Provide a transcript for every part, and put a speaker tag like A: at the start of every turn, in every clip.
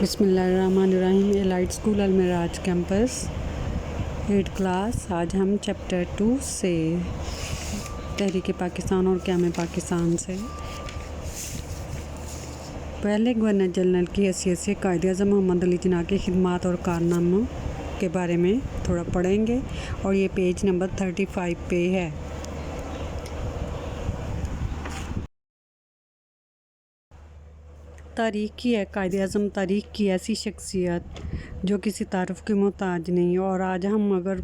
A: بسم اللہ الرحمن الرحیم. Elite school Al-Miraj campus 8 class. آج ہم چیپٹر 2 سے تحریک پاکستان اور قیام پاکستان سے پہلے گورنر جنرل کی حیثیت سے قائد اعظم محمد علی جناح کی خدمات اور کارناموں کے بارے میں تھوڑا پڑھیں گے، اور یہ پیج نمبر 35 پہ ہے. تاریخ کی ہے. قائد اعظم تاریخ کی ایسی شخصیت جو کسی تعارف کی محتاج نہیں، اور آج ہم اگر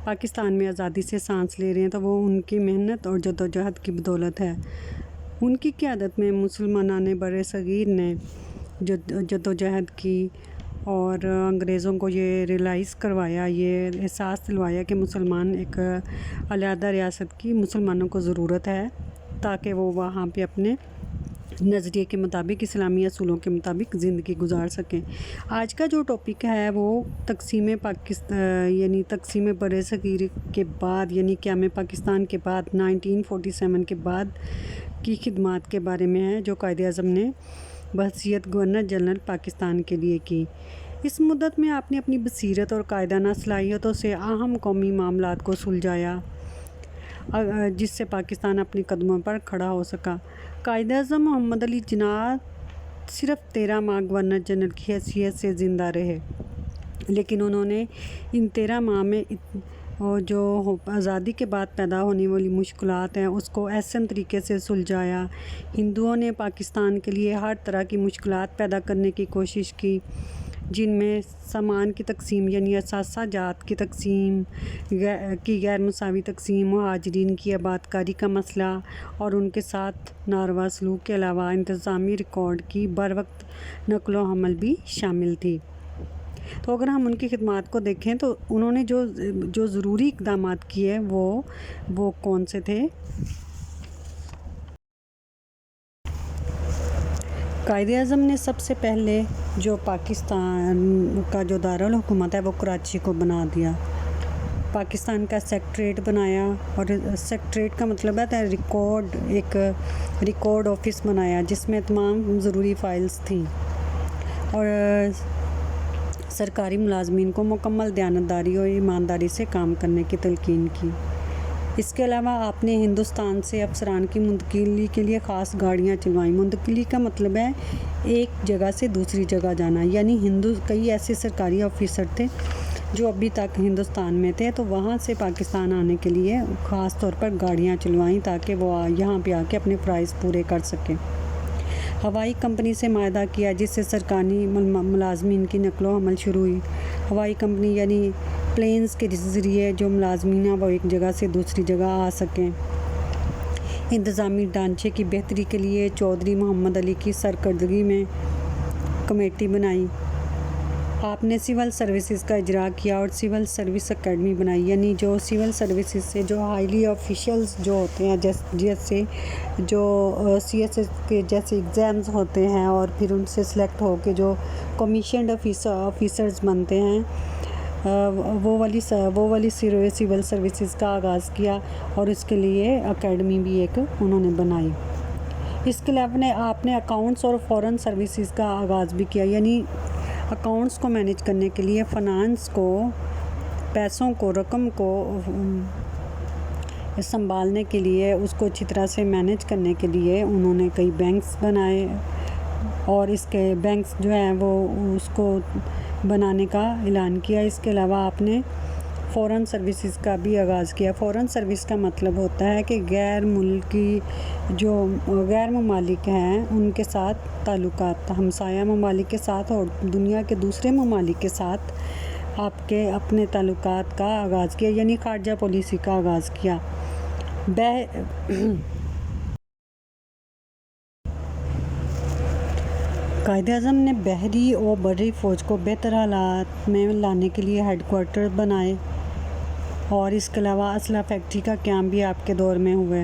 A: پاکستان میں آزادی سے سانس لے رہے ہیں تو وہ ان کی محنت اور جدوجہد کی بدولت ہے. ان کی قیادت میں مسلمانان بر صغیر نے جدوجہد کی اور انگریزوں کو یہ ریلائز کروایا، یہ احساس دلوایا کہ مسلمان ایک علیحدہ ریاست کی مسلمانوں کو ضرورت ہے تاکہ وہ وہاں پہ اپنے نظریے کے مطابق اسلامی اصولوں کے مطابق زندگی گزار سکیں. آج کا جو ٹاپک ہے وہ تقسیم پاکستان یعنی تقسیم بر صغیر کے بعد یعنی قیام پاکستان کے بعد 1947 کے بعد کی خدمات کے بارے میں ہے جو قائد اعظم نے بحیثیت گورنر جنرل پاکستان کے لیے کی. اس مدت میں آپ نے اپنی بصیرت اور قائدانہ صلاحیتوں سے اہم قومی معاملات کو سلجھایا جس سے پاکستان اپنے قدموں پر کھڑا ہو سکا. قائد اعظم محمد علی جناح صرف 13 ماہ گورنر جنرل کی حیثیت سے زندہ رہے، لیکن انہوں نے ان 13 ماہ میں جو آزادی کے بعد پیدا ہونے والی مشکلات ہیں اس کو احسن طریقے سے سلجھایا. ہندوؤں نے پاکستان کے لیے ہر طرح کی مشکلات پیدا کرنے کی کوشش کی، جن میں سامان کی تقسیم یعنی اثاثہ جات کی تقسیم کی غیر مساوی تقسیم، مہاجرین کی آباد کاری کا مسئلہ اور ان کے ساتھ ناروا سلوک کے علاوہ انتظامی ریکارڈ کی بروقت نقل و حمل بھی شامل تھی. تو اگر ہم ان کی خدمات کو دیکھیں تو انہوں نے جو ضروری اقدامات کیے وہ کون سے تھے؟ قائد اعظم نے سب سے پہلے جو پاکستان کا جو دارالحکومت ہے وہ کراچی کو بنا دیا. پاکستان کا سیکٹریٹ بنایا، اور سیکٹریٹ کا مطلب ہے ایک ریکارڈ آفس بنایا جس میں تمام ضروری فائلز تھیں، اور سرکاری ملازمین کو مکمل دیانتداری اور ایمانداری سے کام کرنے کی تلقین کی. اس کے علاوہ آپ نے ہندوستان سے افسران کی منتقلی کے لیے خاص گاڑیاں چلوائیں. منتقلی کا مطلب ہے ایک جگہ سے دوسری جگہ جانا، یعنی کئی ایسے سرکاری آفیسر تھے جو ابھی تک ہندوستان میں تھے تو وہاں سے پاکستان آنے کے لیے خاص طور پر گاڑیاں چلوائیں تاکہ وہ یہاں پہ آ کے اپنے فرائض پورے کر سکیں. ہوائی کمپنی سے معاہدہ کیا جس سے سرکاری ملازمین کی نقل و حمل شروع ہوئی. ہوائی کمپنی یعنی پلینز کے ذریعے جو ملازمین ہیں وہ ایک جگہ سے دوسری جگہ آ سکیں. انتظامی ڈھانچے کی بہتری کے لیے چودھری محمد علی کی سرکردگی میں کمیٹی بنائی. آپ نے سول سروسز کا اجرا کیا اور سول سروس اکیڈمی بنائی، یعنی جو سول سروسز سے جو ہائیلی آفیشلز جو ہوتے ہیں جیسے جو سی ایس ایس کے جیسے ایگزامز ہوتے ہیں اور پھر ان سے سلیکٹ ہو کے جو کمیشنڈ آفیسرز بنتے ہیں وہ والی سول سروسز کا آغاز کیا، اور اس کے لیے اکیڈمی بھی ایک انہوں نے بنائی. اس کے علاوہ آپ نے اکاؤنٹس اور فورن سروسز کا آغاز بھی کیا، یعنی اکاؤنٹس کو مینیج کرنے کے لیے، فنانس کو، پیسوں کو، رقم کو سنبھالنے کے لیے، اس کو اچھی طرح سے مینیج کرنے کے لیے انہوں نے کئی بینکس بنائے، اور اس کے بینکس جو ہیں وہ اس کو بنانے کا اعلان کیا. اس کے علاوہ آپ نے فورن سروسز کا بھی آغاز کیا. فورن سروس کا مطلب ہوتا ہے کہ غیر ممالک ہیں ان کے ساتھ تعلقات، ہمسایہ ممالک کے ساتھ اور دنیا کے دوسرے ممالک کے ساتھ آپ کے اپنے تعلقات کا آغاز کیا، یعنی خارجہ پالیسی کا آغاز کیا. قائد اعظم نے بحری و بری فوج کو بہتر حالات میں لانے کے لیے ہیڈ کوارٹر بنائے، اور اس کے علاوہ اسلحہ فیکٹری کا قیام بھی آپ کے دور میں ہوئے.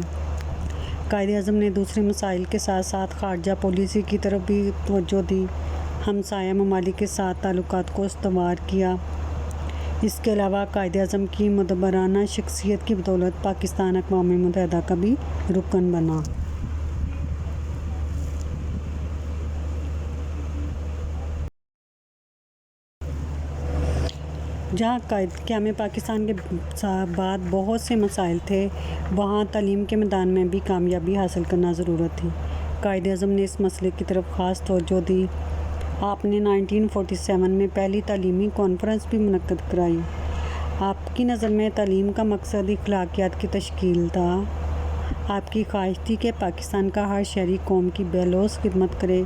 A: قائد اعظم نے دوسرے مسائل کے ساتھ ساتھ خارجہ پالیسی کی طرف بھی توجہ دی، ہمسایہ ممالک کے ساتھ تعلقات کو استوار کیا. اس کے علاوہ قائد اعظم کی مدبرانہ شخصیت کی بدولت پاکستان اقوام متحدہ کا بھی رکن بنا. جہاں قیام پاکستان کے بعد بہت سے مسائل تھے، وہاں تعلیم کے میدان میں بھی کامیابی حاصل کرنا ضرورت تھی۔ قائد اعظم نے اس مسئلے کی طرف خاص توجہ دی۔ آپ نے 1947 میں پہلی تعلیمی کانفرنس بھی منعقد کرائی۔ آپ کی نظر میں تعلیم کا مقصد اخلاقیات کی تشکیل تھا۔ آپ کی خواہش تھی کہ پاکستان کا ہر شہری قوم کی بے لوث خدمت کرے۔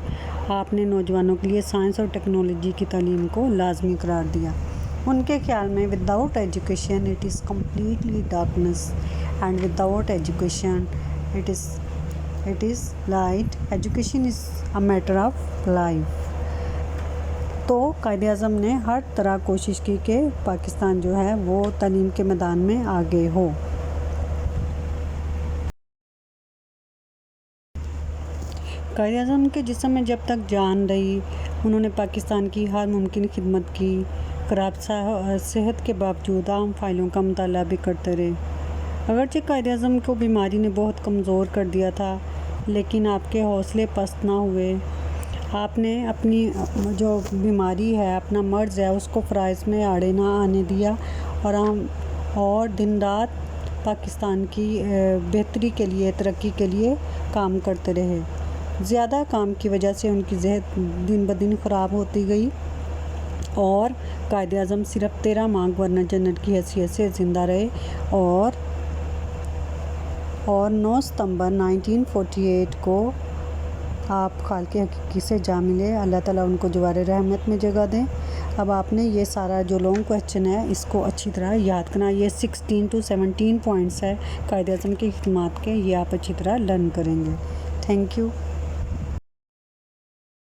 A: آپ نے نوجوانوں کے لیے سائنس اور ٹیکنالوجی کی تعلیم کو لازمی قرار دیا۔ ان کے خیال میں without education it is completely darkness and without education it is light, education is a matter of life. تو قائد اعظم نے ہر طرح کوشش کی کہ پاکستان جو ہے وہ تعلیم کے میدان میں آگے ہو۔ قائد اعظم کے جسم میں جب تک جان رہی، انہوں نے پاکستان کی ہر ممکن خدمت کی۔ خراب صحت کے باوجود عام فائلوں کا مطالعہ بھی کرتے رہے۔ اگرچہ قائد اعظم کو بیماری نے بہت کمزور کر دیا تھا، لیکن آپ کے حوصلے پست نہ ہوئے۔ آپ نے اپنی جو بیماری ہے، اپنا مرض ہے، اس کو فرائض میں آڑے نہ آنے دیا اور دن رات پاکستان کی بہتری کے لیے، ترقی کے لیے کام کرتے رہے۔ زیادہ کام کی وجہ سے ان کی صحت دن بدن خراب ہوتی گئی اور قائد اعظم صرف 13 ماہ گورنر جنرل کی حیثیت سے زندہ رہے اور 9 ستمبر 1948 کو آپ خالق حقیقی سے جا ملے۔ اللہ تعالیٰ ان کو جوار رحمت میں جگہ دیں۔ اب آپ نے یہ سارا جو لانگ کویسچن ہے، اس کو اچھی طرح یاد کرنا۔ یہ 16 to 17 پوائنٹس ہے قائد اعظم کی خدمات کے، یہ آپ اچھی طرح لرن کریں گے۔ Thank you.